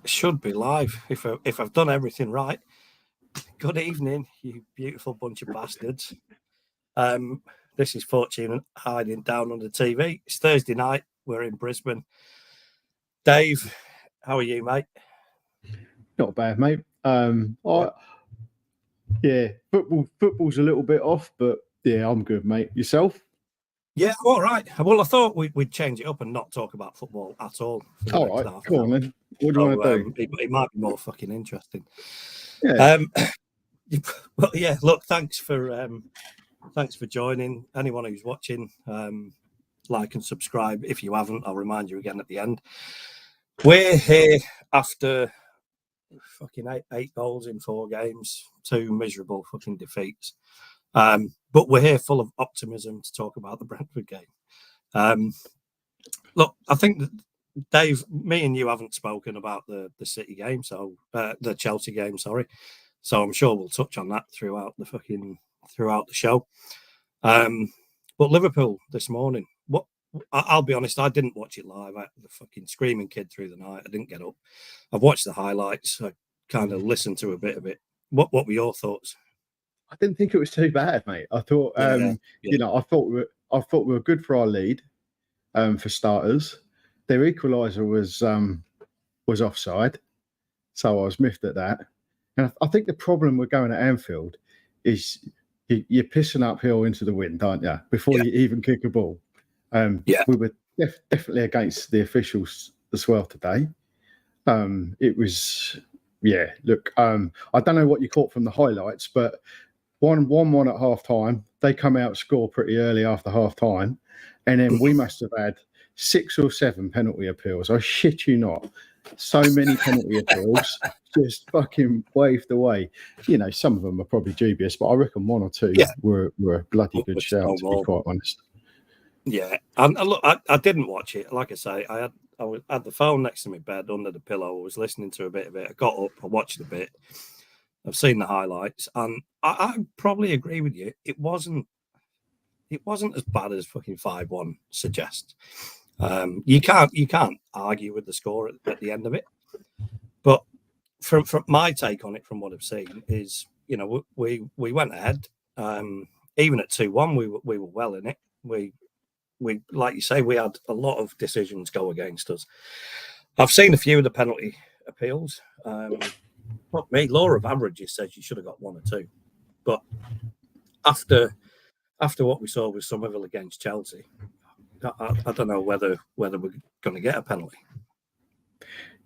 should be live if I've done everything right. Good evening, you beautiful bunch of bastards. This is Fortune hiding down on the TV. It's Thursday night. We're in Brisbane. Dave, how are you, mate? Not bad, mate. Football's a little bit off, but yeah, I'm good, mate. Yourself? Yeah, all right. Well, I thought we'd change it up and not talk about football at all. All right, come on then. What do you want to do? It might be more fucking interesting. Yeah. Well, yeah. Look, thanks for joining. Anyone who's watching, like and subscribe. If you haven't, I'll remind you again at the end. We're here after fucking eight goals in 4 games, 2 miserable fucking defeats. But we're here full of optimism to talk about the Brentford game. Look, I think that Dave, me and you haven't spoken about the City game, so the Chelsea game, sorry. So I'm sure we'll touch on that throughout the show. But Liverpool this morning, I'll be honest, I didn't watch it live. I had the fucking screaming kid through the night. I didn't get up. I've watched the highlights. I kind of listened to a bit of it. What were your thoughts? I didn't think it was too bad, mate. I thought, you know, I thought we were good for our lead, for starters. Their equaliser was offside, so I was miffed at that. And I think the problem with going to Anfield is you're pissing uphill into the wind, aren't you? Before you even kick a ball. We were definitely against the officials as well today. It was, look, I don't know what you caught from the highlights, but 1-1 at half time. They come out, score pretty early after half time. And then we must have had 6 or 7 penalty appeals. I shit you not. So many penalty appeals just fucking waved away. You know, some of them are probably dubious, but I reckon 1 or 2 were a bloody good shout, to be quite honest. Yeah, and look, I didn't watch it. Like I say, I had the phone next to my bed under the pillow. I was listening to a bit of it. I got up, I watched a bit. I've seen the highlights, and I probably agree with you. It wasn't as bad as fucking 5-1 suggests. You can't argue with the score at the end of it. But from my take on it, from what I've seen, is, you know, we went ahead. Even at 2-1, we were well in it. We like you say, we had a lot of decisions go against us. I've seen a few of the penalty appeals. Not me, law of averages says you should have got 1 or 2. But after what we saw with Somerville against Chelsea, I don't know whether we're going to get a penalty.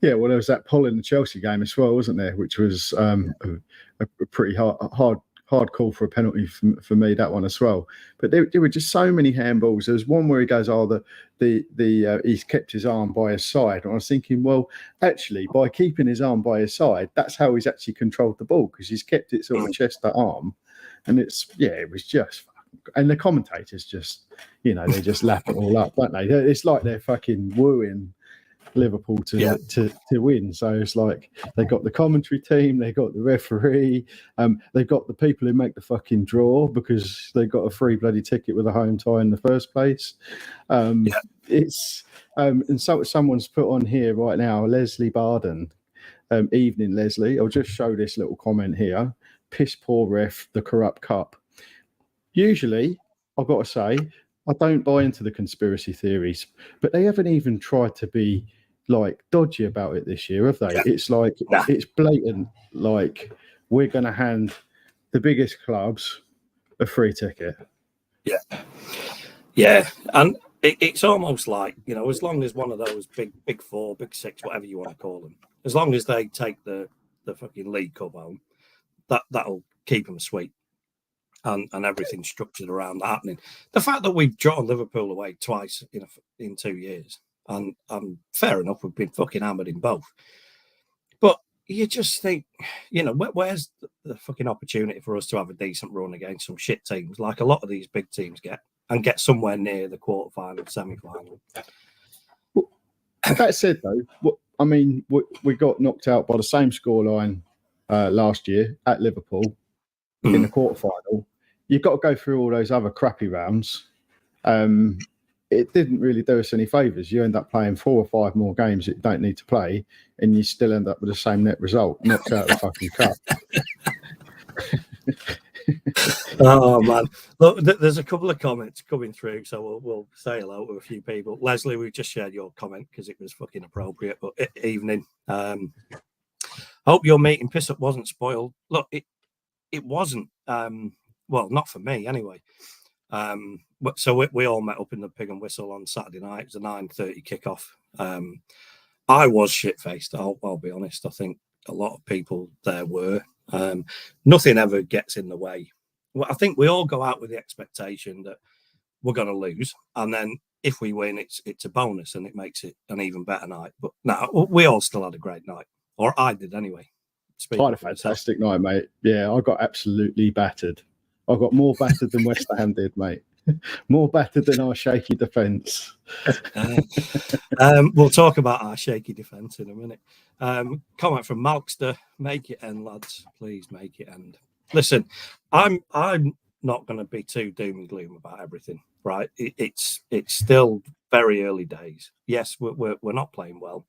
Yeah, well, there was that pull in the Chelsea game as well, wasn't there? Which was a pretty hard call for a penalty for me, that one as well. But there were just so many handballs. There was one where he goes, he's kept his arm by his side. And I was thinking, well, actually, by keeping his arm by his side, that's how he's actually controlled the ball, because he's kept it sort of chest to arm. And it was just, and the commentators just, you know, they just lap it all up, don't they? It's like they're fucking wooing Liverpool to win. So it's like they got the commentary team, they got the referee, they've got the people who make the fucking draw because they got a free bloody ticket with a home tie in the first place. It's and so someone's put on here right now, Leslie Barden. Evening, Leslie. I'll just show this little comment here. Piss poor ref, the corrupt cup. Usually, I've got to say, I don't buy into the conspiracy theories, but they haven't even tried to be like dodgy about it this year, have they? Yeah. It's like it's blatant. Like, we're going to hand the biggest clubs a free ticket. Yeah, and it's almost like, you know, as long as one of those big 4, big 6, whatever you want to call them, as long as they take the fucking League Cup home, that'll keep them sweet. And everything structured around that happening. The fact that we've drawn Liverpool away twice in 2 years, and fair enough, we've been fucking hammered in both. But you just think, you know, where's the fucking opportunity for us to have a decent run against some shit teams, like a lot of these big teams get, and get somewhere near the quarterfinal, semi-final? Well, that said, though, I mean, we got knocked out by the same scoreline last year at Liverpool. In the quarterfinal, you've got to go through all those other crappy rounds. it didn't really do us any favours. You end up playing 4 or 5 more games that you don't need to play, and you still end up with the same net result, knocked out of the fucking cup. Oh man, look, there's a couple of comments coming through, so we'll say hello to a few people. Leslie, we just shared your comment because it was fucking appropriate. But evening, hope your meeting piss up wasn't spoiled. Look, it wasn't. Well, not for me anyway. So we all met up in the Pig and Whistle on Saturday night. It was a 9:30 kickoff. I was shit faced. I'll be honest. I think a lot of people there were. Nothing ever gets in the way. Well, I think we all go out with the expectation that we're going to lose, and then if we win, it's a bonus and it makes it an even better night. But no, we all still had a great night, or I did anyway. I had a fantastic night, mate. Yeah, I got absolutely battered. I got more battered than West Ham did, mate. More battered than our shaky defence. We'll talk about our shaky defence in a minute. Comment from Malkster: make it end, lads. Please make it end. Listen, I'm not going to be too doom and gloom about everything, right? It's still very early days. Yes, we're not playing well.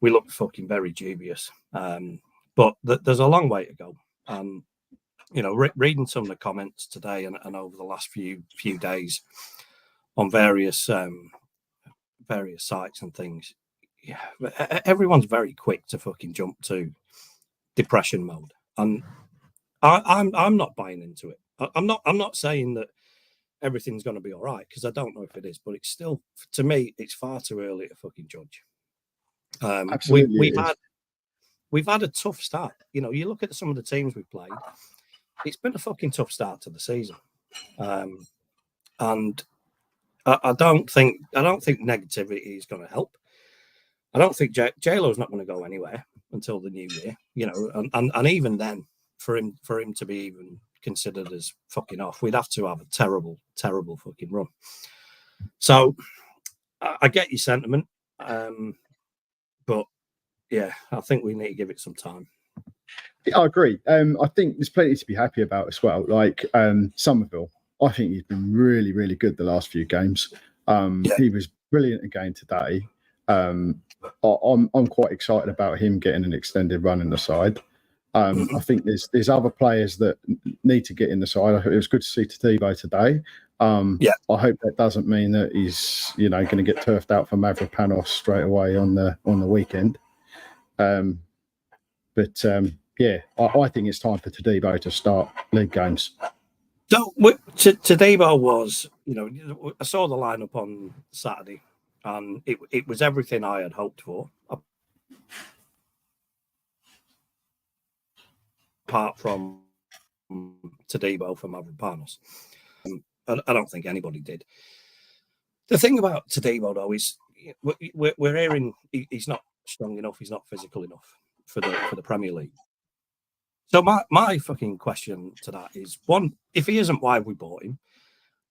We look fucking very dubious, but there's a long way to go. You know, reading some of the comments today and over the last few days on various sites and things, yeah, everyone's very quick to fucking jump to depression mode, and I'm not buying into it. I'm not saying that everything's going to be all right, because I don't know if it is, but it's still, to me, it's far too early to fucking judge. Absolutely, we've had a tough start. You know, you look at some of the teams we've played. It's been a fucking tough start to the season, and I don't think negativity is going to help. I don't think J-Lo's not going to go anywhere until the new year. You know, and even then, for him to be even considered as fucking off, we'd have to have a terrible fucking run. So I get your sentiment, but yeah, I think we need to give it some time. I agree. I think there's plenty to be happy about as well. Like Somerville, I think he's been really, really good the last few games. He was brilliant again today. I'm quite excited about him getting an extended run in the side. I think there's other players that need to get in the side. It was good to see Tadibo today. I hope that doesn't mean that he's going to get turfed out for Mavropanos straight away on the weekend. Yeah, I think it's time for Tadibo to start league games. So Tadibo was, I saw the lineup on Saturday, and it was everything I had hoped for, apart from Tadibo for Mavropanos. I don't think anybody did. The thing about Tadibo, though, is we're hearing he's not strong enough, he's not physical enough for the Premier League. So my fucking question to that is, one, if he isn't, why have we bought him?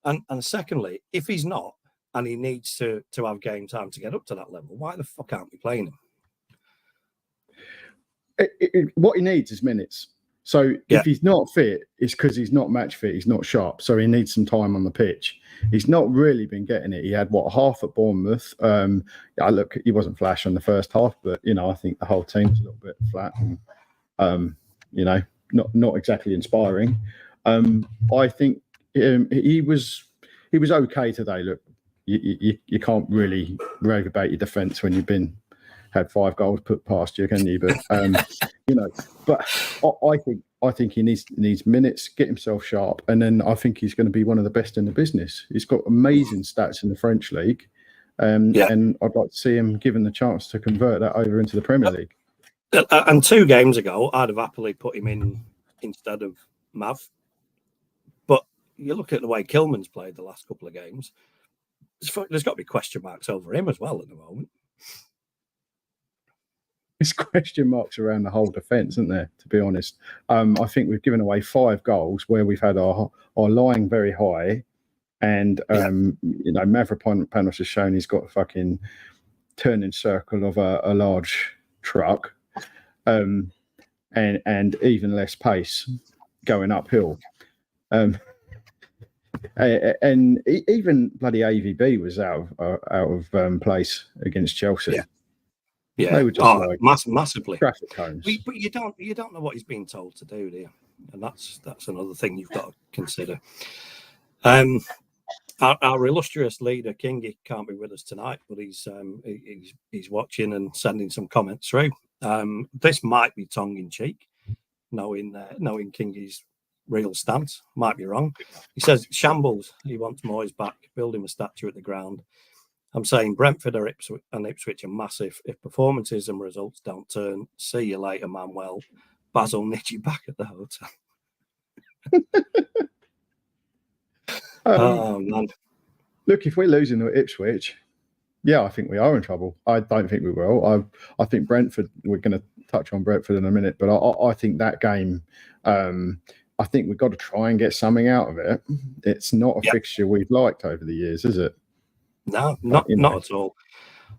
And secondly, if he's not, and he needs to have game time to get up to that level, why the fuck aren't we playing him? What he needs is minutes. So if he's not fit, it's because he's not match fit, he's not sharp, so he needs some time on the pitch. He's not really been getting it. He had half at Bournemouth. He wasn't flash on the first half, but I think the whole team was a little bit flat and not exactly inspiring. I think he was okay today. Look, you can't really aggravate your defence when you've had 5 goals put past you, can you? But but I think he needs minutes, get himself sharp, and then I think he's going to be one of the best in the business. He's got amazing stats in the French league, and I'd like to see him given the chance to convert that over into the Premier League. And 2 games ago, I'd have happily put him in instead of Mav. But you look at the way Kilman's played the last couple of games, there's got to be question marks over him as well at the moment. There's question marks around the whole defence, isn't there, to be honest? I think we've given away 5 goals where we've had our line very high, and Mavropanos has shown he's got a fucking turning circle of a large truck, and even less pace going uphill. And even bloody AVB was out of place against Chelsea. Yeah, they were just massively traffic cones. But you don't know what he's being told to do, and that's another thing you've got to consider. Our illustrious leader Kingy can't be with us tonight, but he's watching and sending some comments through. This might be tongue in cheek, knowing Kingy's real stance. Might be wrong. He says shambles. He wants Moyes back. Build him a statue at the ground. I'm saying Brentford or Ipswich are massive. If performances and results don't turn, see you later, Manuel. Basil needs you back at the hotel. Oh man! Look, if we're losing to Ipswich, yeah, I think we are in trouble. I don't think we will. I think Brentford. We're going to touch on Brentford in a minute, but I think that game. I think we've got to try and get something out of it. It's not a fixture we've liked over the years, is it? No, not at all.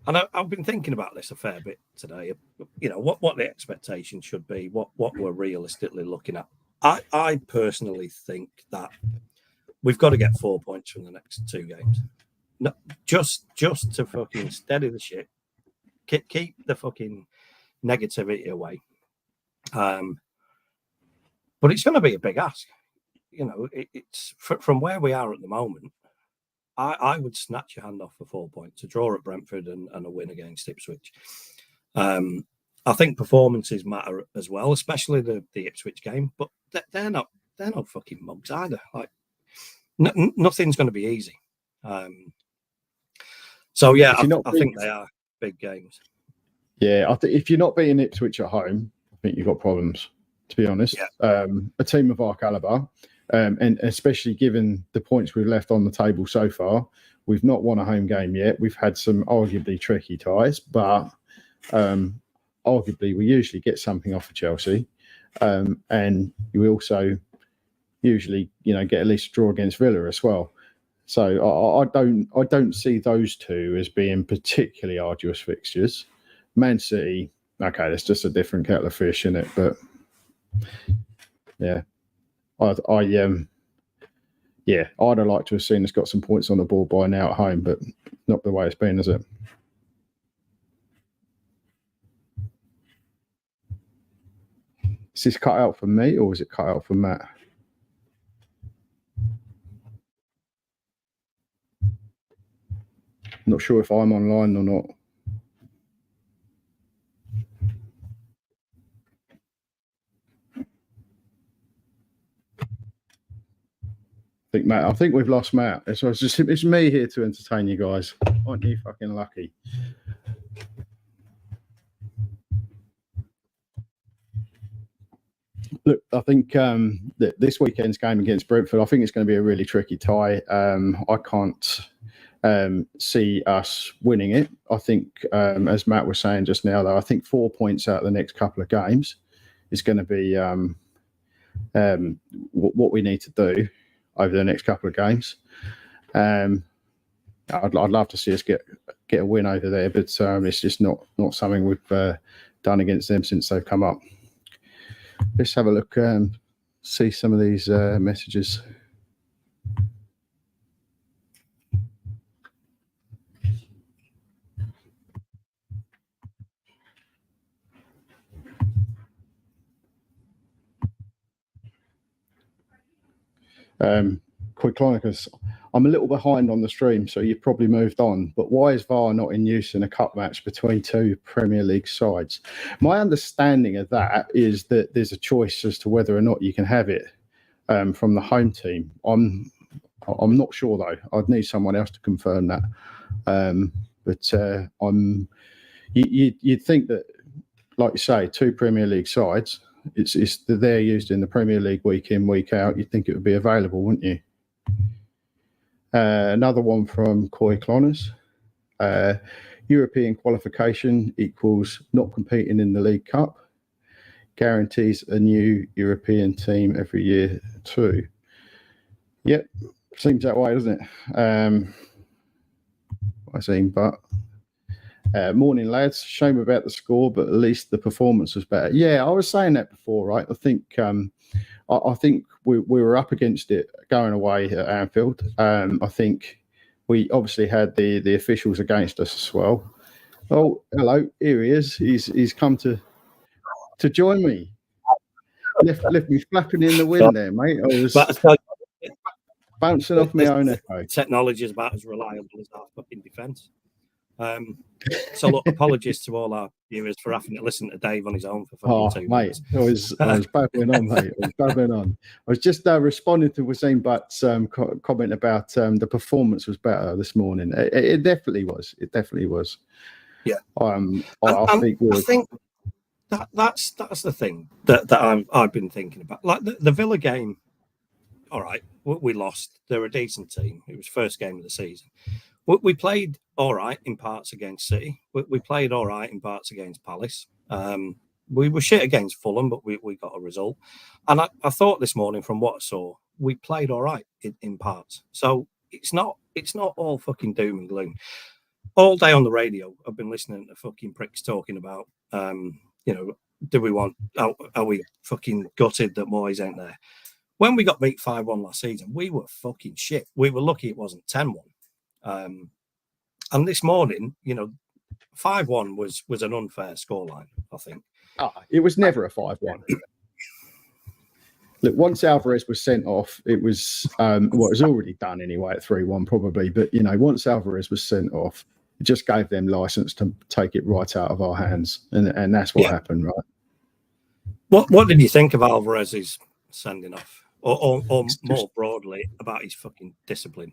And I've been thinking about this a fair bit today. What the expectation should be, what we're realistically looking at. I personally think that we've got to get 4 points from the next 2 games. No, just to fucking steady the ship, keep the fucking negativity away. But it's going to be a big ask. It's from where we are at the moment. I would snatch your hand off for 4 points, a draw at Brentford and a win against Ipswich. I think performances matter as well, especially the Ipswich game. But they're not fucking mugs either. Like nothing's going to be easy. So yeah, I think they are big games. Yeah, I think if you're not beating Ipswich at home, I think you've got problems. To be honest, a team of our calibre. And especially given the points we've left on the table so far, we've not won a home game yet. We've had some arguably tricky ties, but arguably we usually get something off of Chelsea, and we also usually get at least a draw against Villa as well. So I don't see those two as being particularly arduous fixtures. Man City, okay, that's just a different kettle of fish, isn't it? But yeah. I'd have liked to have seen us got some points on the board by now at home, but not the way it's been, is it? Is this cut out for me or is it cut out for Matt? Not sure if I'm online or not. I think we've lost Matt. So it's me here to entertain you guys. Aren't you fucking lucky? Look, I think that this weekend's game against Brentford, I think it's going to be a really tricky tie. I can't see us winning it. I think, as Matt was saying just now, though, I think 4 points out of the next couple of games is going to be what we need to do over the next couple of games. I'd love to see us get a win over there, but it's just not something we've done against them since they've come up. Let's have a look and see some of these messages. Quick Chronicles, I'm a little behind on the stream, so you've probably moved on. But why is VAR not in use in a cup match between 2 Premier League sides? My understanding of that is that there's a choice as to whether or not you can have it from the home team. I'm not sure though. I'd need someone else to confirm that. You'd think that, like you say, 2 Premier League sides. They're used in the Premier League week in, week out. You'd think it would be available, wouldn't you? Another one from Coy Clonners. European qualification equals not competing in the League Cup. Guarantees a new European team every year too. Yep, seems that way, doesn't it? I think, but morning, lads. Shame about the score, but at least the performance was better. Yeah, I was saying that before, right? I think I think we were up against it going away at Anfield. I think we obviously had the officials against us as well. Oh, hello, here he is. He's come to join me. Left me flapping in the wind there, mate. I was bouncing off my own echo. Technology is about as reliable as our fucking defence. So look, apologies to all our viewers for having to listen to Dave on his own for fucking 2 minutes. Mate, I was babbling on, mate. I was babbling on. I was just responding to Wasim Butt's comment about the performance was better this morning. It definitely was. It definitely was. Yeah. I think that's the thing that I've been thinking about. Like the Villa game. All right, we lost. They're a decent team. It was first game of the season. We played all right in parts against City. We played all right in parts against Palace. We were shit against Fulham, but we got a result. And I thought this morning, from what I saw, we played all right in parts. So it's not all fucking doom and gloom. All day on the radio, I've been listening to fucking pricks talking about, do we want? Are we fucking gutted that Moyes ain't there? When we got beat 5-1 last season, we were fucking shit. We were lucky it wasn't 10-1. And this morning, 5-1 was an unfair scoreline, I think. It was never a 5-1. Look, once Alvarez was sent off, it was it was already done anyway at 3-1 probably. But, once Alvarez was sent off, it just gave them license to take it right out of our hands. And that's what happened, right? What did you think of Alvarez's sending off? Or more broadly, about his fucking discipline?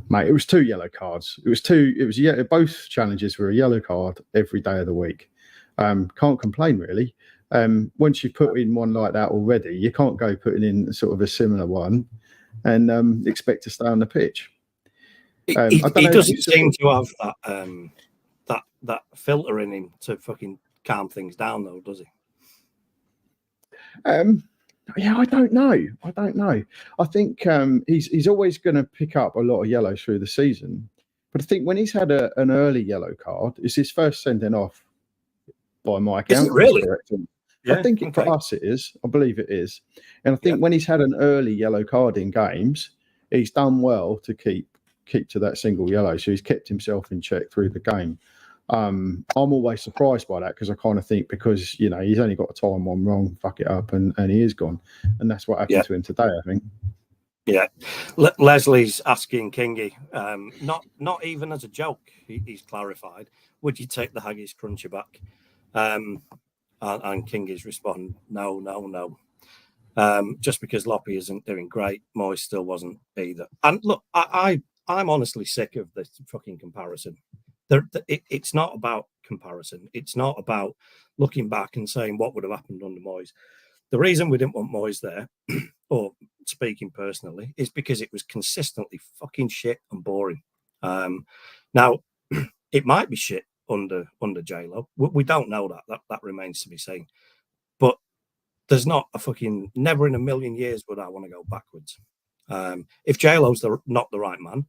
Mate, it was 2 yellow cards. Both challenges were a yellow card every day of the week. Can't complain, really. Once you put in one like that already, you can't go putting in sort of a similar one and expect to stay on the pitch. He doesn't seem to have that filter in him to fucking calm things down, though, does he? Yeah, I don't know. I think he's always going to pick up a lot of yellows through the season. But I think when he's had an early yellow card, it's his first sending off by my account. Is it really? Yeah, I think for us it is. I believe it is. And I think when he's had an early yellow card in games, he's done well to keep to that single yellow. So he's kept himself in check through the game. I'm always surprised by that because I kind of think because, he's only got a time one wrong, fuck it up, and he is gone. And that's what happened to him today, I think. Yeah. Leslie's asking Kingy, not even as a joke, he's clarified, would you take the Haggis Cruncher back? And Kingy's respond, no. Just because Loppy isn't doing great, Moyes still wasn't either. And look, I'm honestly sick of this fucking comparison. It's not about comparison. It's not about looking back and saying what would have happened under Moyes. The reason we didn't want Moyes there, or speaking personally, is because it was consistently fucking shit and boring. Now, it might be shit under J-Lo. We don't know that. That remains to be seen. But there's not never in a million years would I want to go backwards. If J-Lo's not the right man,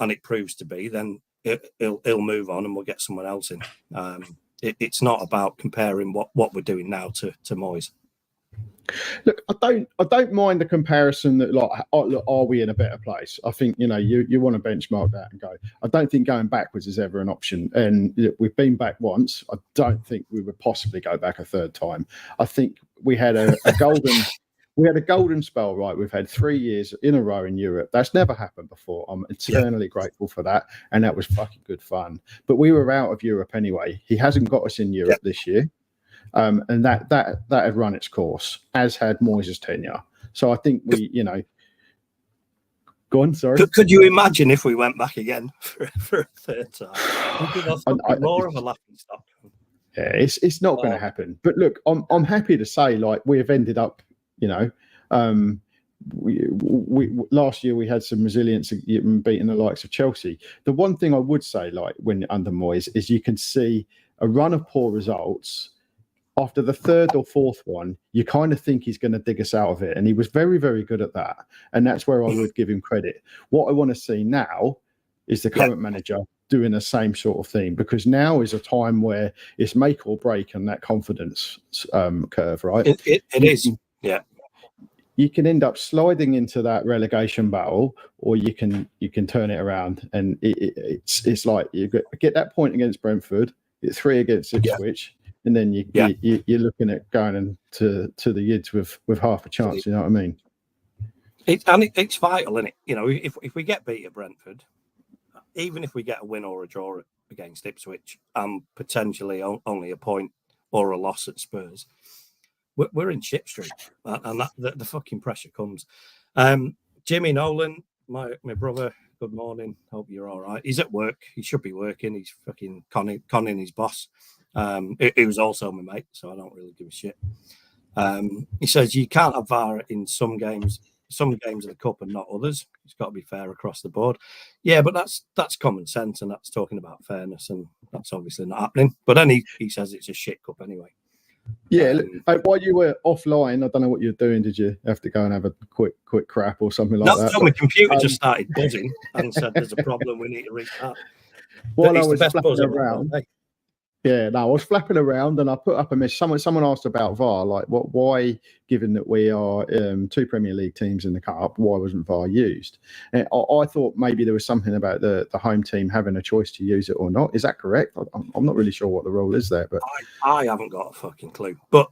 and it proves to be, then he'll move on and we'll get someone else in. It's not about comparing what we're doing now to Moyes. Look, I don't mind the comparison that are we in a better place? I think you want to benchmark that and go. I don't think going backwards is ever an option. And we've been back once. I don't think we would possibly go back a third time. I think we had a golden. We had a golden spell, right? We've had 3 years in a row in Europe. That's never happened before. I'm eternally grateful for that. And that was fucking good fun. But we were out of Europe anyway. He hasn't got us in Europe this year. And that had run its course, as had Moyes' tenure. So I think go on, sorry. Could you imagine if we went back again for a third time? More of a laughing stock. Yeah, it's not going to happen. But look, I'm happy to say, we've ended up, we last year we had some resilience in beating the likes of Chelsea. The one thing I would say, when under Moyes, is you can see a run of poor results. After the third or fourth one, you kind of think he's going to dig us out of it. And he was very, very good at that. And that's where I would give him credit. What I want to see now is the current manager doing the same sort of thing, because now is a time where it's make or break on that confidence curve, right? It is. Yeah. you can end up sliding into that relegation battle, or you can turn it around. And it's like you get that point against Brentford, get 3 against Ipswich, and then you're looking at going into the Yids with half a chance. You know what I mean? It's vital, isn't it? You know, if we get beat at Brentford, even if we get a win or a draw against Ipswich, and potentially only a point or a loss at Spurs, we're in shit street, and that the fucking pressure comes. Jimmy Nolan, my brother, good morning. Hope you're all right. He's at work. He should be working. He's fucking conning his boss. He was also my mate, so I don't really give a shit. He says you can't have VAR in some games of the cup and not others. It's got to be fair across the board. Yeah, but that's common sense, and that's talking about fairness, and that's obviously not happening. But then he says it's a shit cup anyway. Yeah, while you were offline, I don't know what you're doing. Did you have to go and have a quick crap or something like that? No, my computer just started buzzing and said there's a problem. We need to restart. While I was flapping around, I was flapping around, and I put up a message. Someone asked about VAR, like why, given that we are 2 Premier League teams in the cup, why wasn't VAR used? And I thought maybe there was something about the home team having a choice to use it or not. Is that correct? I'm not really sure what the rule is there, but I haven't got a fucking clue. But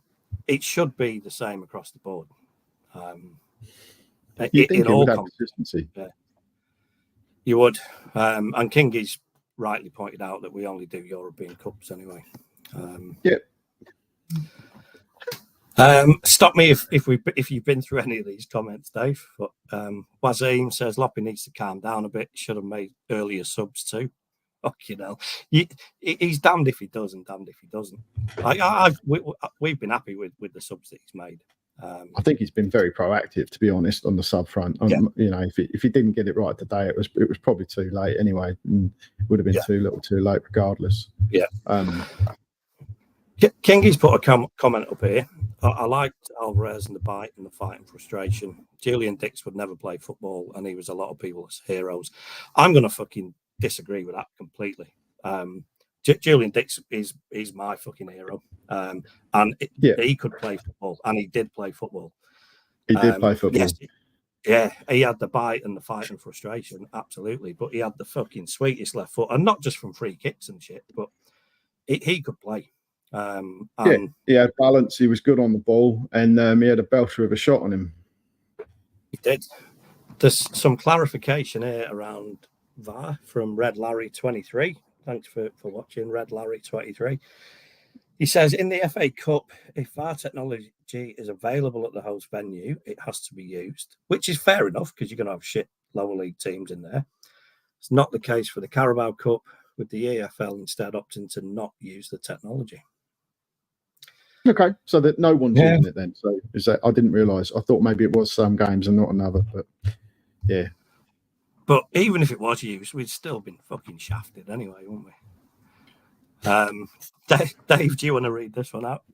it should be the same across the board. You think it would have consistency? Yeah, you would. And Kingy's rightly pointed out that we only do European Cups anyway. Stop me if you've been through any of these comments, Dave. But Wazim says Loppy needs to calm down a bit. Should have made earlier subs too. You know, he's damned if he does and damned if he doesn't. We've been happy with the subs that he's made. I think he's been very proactive, to be honest, on the sub front. You know, if he didn't get it right today, it was probably too late anyway, and would have been too little, too late, regardless. Yeah. Kingy's put a comment up here. I liked Alvarez and the bite and the fight and frustration. Julian Dix would never play football, and he was a lot of people's heroes. I'm going to fucking disagree with that completely. Julian Dix is my fucking hero, and he could play football, and he did play football. He did play football. Yes, he had the bite and the fight and frustration, absolutely. But he had the fucking sweetest left foot, and not just from free kicks and shit, but he could play. He had balance. He was good on the ball, and he had a belter of a shot on him. He did. There's some clarification here around VAR from Red Larry 23. Thanks for watching, Red Larry 23. He says, in the FA Cup, if VAR technology is available at the host venue, it has to be used, which is fair enough because you're going to have shit lower league teams in there. It's not the case for the Carabao Cup, with the EFL instead opting to not use the technology. Okay, so that no one's using it then. So is that? I didn't realise. I thought maybe it was some games and not another, but yeah. But even if it was used, we'd still been fucking shafted anyway, wouldn't we? Dave, do you want to read this one out?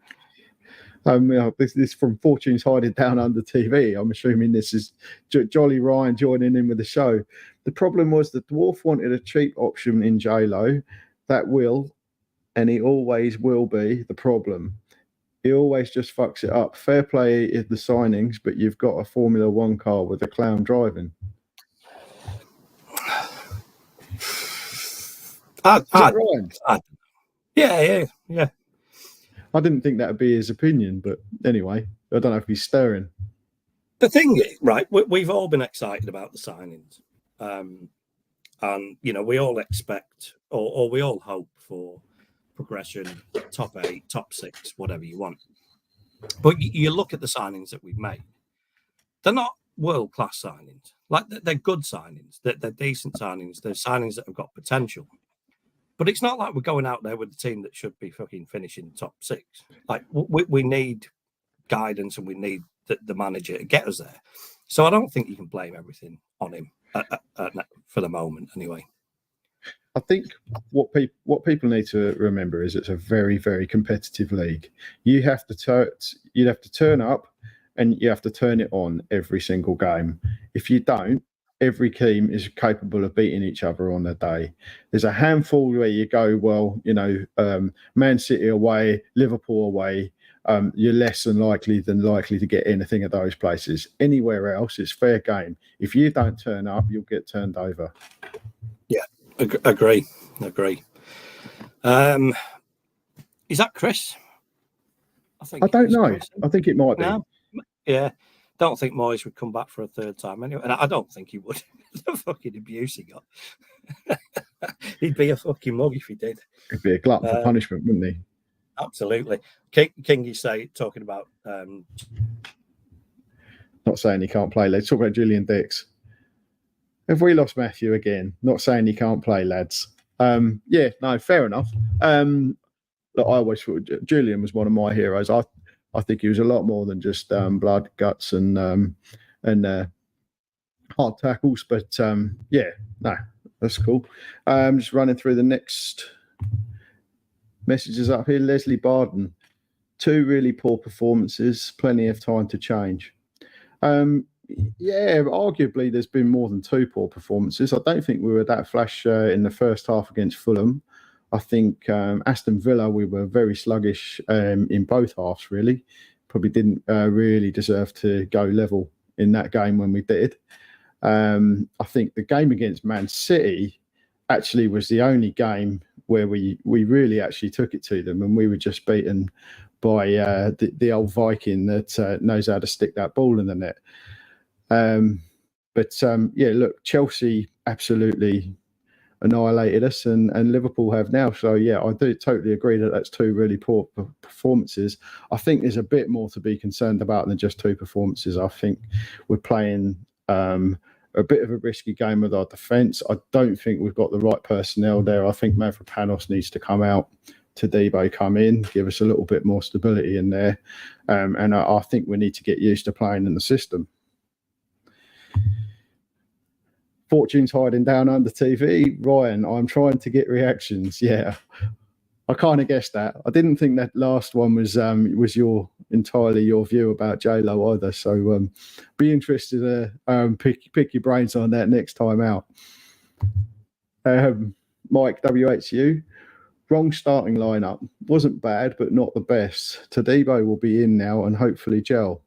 This is from Fortune's Hiding Down Under TV. I'm assuming this is Jolly Ryan joining in with the show. The problem was the Dwarf wanted a cheap option in J-Lo. That will, and he always will be, the problem. He always just fucks it up. Fair play is the signings, but you've got a Formula One car with a clown driving. Yeah. I didn't think that would be his opinion, but anyway, I don't know if he's stirring. The thing is, right, we've all been excited about the signings. And, you know, we all expect or we all hope for progression, top 8, top 6, whatever you want. But you look at the signings that we've made, they're not world-class signings. Like, they're good signings. They're decent signings. They're signings that have got potential. But it's not like we're going out there with a team that should be fucking finishing top 6. Like, we need guidance and we need the manager to get us there. So I don't think you can blame everything on him for the moment, anyway. I think what people need to remember is it's a very, very competitive league. You'd have to turn up and you have to turn it on every single game. If you don't, every team is capable of beating each other on the day. There's a handful where you go, well, Man City away, Liverpool away, you're less than likely to get anything at those places. Anywhere else, it's fair game. If you don't turn up, you'll get turned over. Yeah, agree. Is that Chris? I don't know. Chris. I think it might be. No? Yeah. Don't think Moyes would come back for a third time anyway. And I don't think he would. The fucking abuse he got. He'd be a fucking mug if he did. He'd be a glutton for punishment, wouldn't he? Absolutely. King, you say, talking about... Not saying he can't play. Let's talk about Julian Dix. Have we lost Matthew again? Not saying he can't play, lads. Yeah, no, fair enough. Look, I always thought Julian was one of my heroes. I think he was a lot more than just blood, guts, and hard tackles. But yeah, no, that's cool. Just running through the next messages up here. Leslie Barden, 2 really poor performances, plenty of time to change. Yeah, arguably there's been more than 2 poor performances. I don't think we were that flash in the first half against Fulham. I think Aston Villa, we were very sluggish in both halves, really. Probably didn't really deserve to go level in that game when we did. I think the game against Man City actually was the only game where we really actually took it to them, and we were just beaten by the old Viking that knows how to stick that ball in the net. But yeah, look, Chelsea absolutely annihilated us, and Liverpool have now. So yeah, I do totally agree that that's 2 really poor performances. I think there's a bit more to be concerned about than just 2 performances. I think we're playing a bit of a risky game with our defence. I don't think we've got the right personnel there. I think Mavropanos needs to come out, Todibo come in, give us a little bit more stability in there, and I think we need to get used to playing in the system. Fortune's hiding down under TV. Ryan, I'm trying to get reactions. Yeah, I kind of guessed that. I didn't think that last one was entirely your view about J-Lo either. So be interested to pick your brains on that next time out. Mike WHU, wrong starting lineup. Wasn't bad, but not the best. Todibo will be in now and hopefully gel.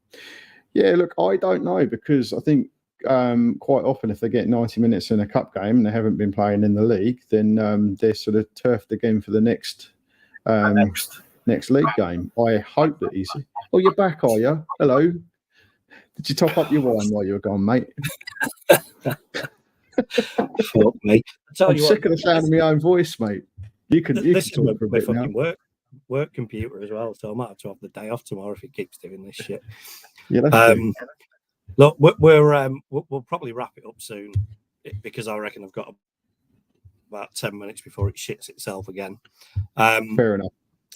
Yeah, look, I don't know, because I think quite often if they get 90 minutes in a cup game and they haven't been playing in the league, then they're sort of turfed again for the next league game. I hope that he's... Oh, you're back, are you? Hello. Did you top up your wine while you were gone, mate? Fuck me. I'm sick of the sound of my own voice, mate. You can talk for a bit now. Work computer as well, so I might have to have the day off tomorrow if it keeps doing this shit. Yeah, that's look, we'll probably wrap it up soon, because I reckon I've got about 10 minutes before it shits itself again. Fair enough.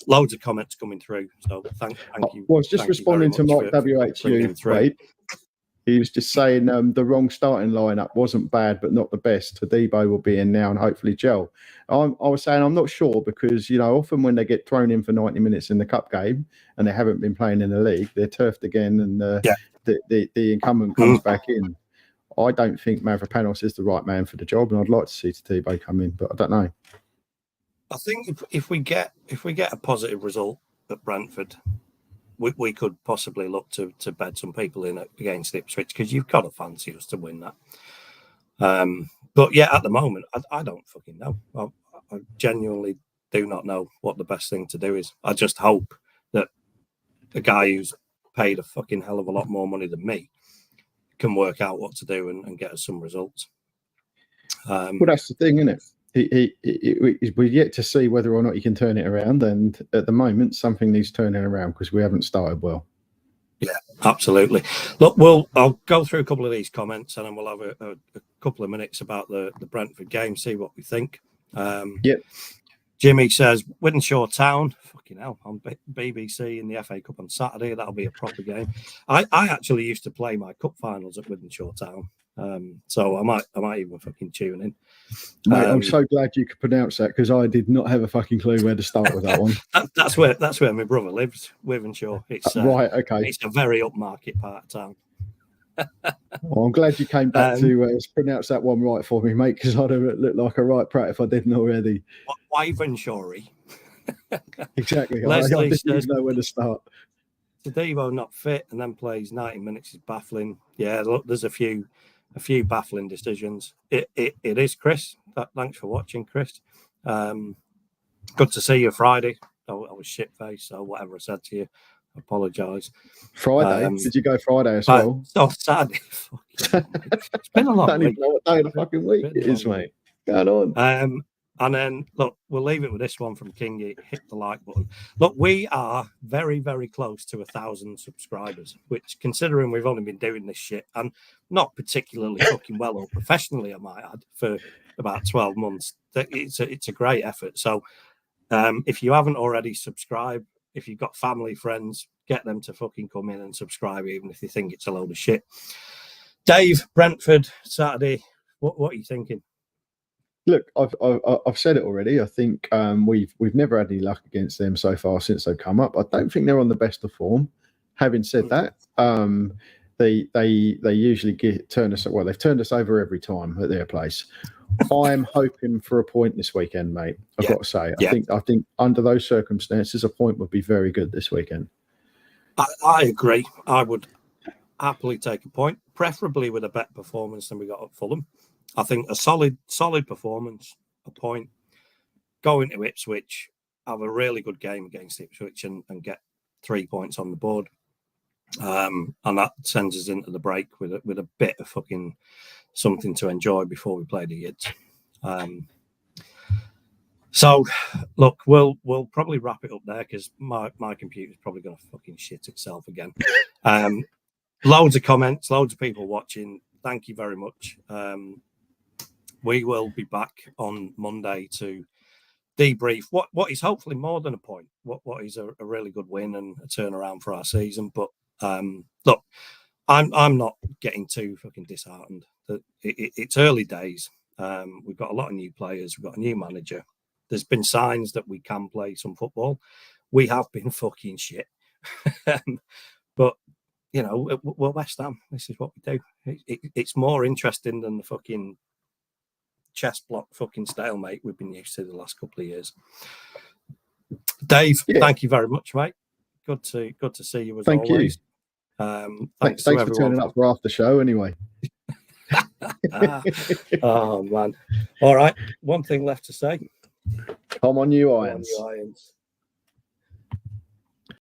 Loads of comments coming through, so thank you. Well, I was just responding to Mike WHU, right? He was just saying the wrong starting lineup wasn't bad, but not the best. Todibo will be in now and hopefully gel. I was saying I'm not sure, because often when they get thrown in for 90 minutes in the cup game and they haven't been playing in the league, they're turfed again, and the incumbent comes back in. I don't think Mavropanos is the right man for the job, and I'd like to see Todibo come in, but I don't know. I think if we get a positive result at Brentford, we could possibly look to bed some people in against Ipswich, because you've got to fancy us to win that. But yeah, at the moment, I don't fucking know. I genuinely do not know what the best thing to do is. I just hope that a guy who's paid a fucking hell of a lot more money than me can work out what to do and get us some results. Well, that's the thing, isn't it? We're yet to see whether or not he can turn it around, and at the moment something needs turning around, because we haven't started well. Yeah, absolutely. Look, I'll go through a couple of these comments, and then we'll have a couple of minutes about the Brentford game, see what we think. Yep. Jimmy says Wythenshawe Town, fucking hell, on BBC in the FA Cup on Saturday. That'll be a proper game. I actually used to play my cup finals at Wythenshawe Town. So I might even fucking tune in. Mate, I'm so glad you could pronounce that, because I did not have a fucking clue where to start with that one. That's where my brother lives, Wythenshawe. It's right, okay. It's a very upmarket part of town. Well, I'm glad you came back to pronounce that one right for me, mate, because I'd have looked like a right prat if I didn't already. Wyvernshire. Exactly. I Leslie didn't says, even know where to start. Devo not fit and then plays 90 minutes is baffling. Yeah, look, there's a few baffling decisions. It is, Chris. Thanks for watching, Chris. Good to see you Friday. I was shit-faced, so whatever I said to you, I apologise. Friday? Did you go Friday as well? Oh, Saturday. It's been a long week. I don't even know what day of the fucking week it is, mate. Going on. And then, look, we'll leave it with this one from Kingy. Hit the like button. Look, we are very, very close to 1,000 subscribers, which, considering we've only been doing this shit, and not particularly fucking well or professionally, I might add, for about 12 months, it's a great effort. So if you haven't already subscribed, if you've got family, friends, get them to fucking come in and subscribe, even if they think it's a load of shit. Dave, Brentford, Saturday, what are you thinking? Look, I've said it already. I think we've never had any luck against them so far since they've come up. I don't think they're on the best of form. Having said that, they usually turn us. Well, they've turned us over every time at their place. I'm hoping for a point this weekend, mate. I've got to say, I think under those circumstances, a point would be very good this weekend. I agree. I would happily take a point, preferably with a better performance than we got at Fulham. I think a solid performance, a point, go into Ipswich, have a really good game against Ipswich and get 3 points on the board. And that sends us into the break with a bit of fucking something to enjoy before we play the Yids. So, look, we'll probably wrap it up there because my computer's probably going to fucking shit itself again. Loads of comments, loads of people watching. Thank you very much. We will be back on Monday to debrief what is hopefully more than a point. What is a really good win and a turnaround for our season. But look, I'm not getting too fucking disheartened. It's early days. We've got a lot of new players. We've got a new manager. There's been signs that we can play some football. We have been fucking shit. But, you know, we're West Ham. This is what we do. It's more interesting than the fucking chess block fucking stalemate we've been used to the last couple of years. Dave, thank you very much, mate. Good to see you as always. Thanks for turning up for after show anyway. Oh man. All right. One thing left to say. Come on, you Irons.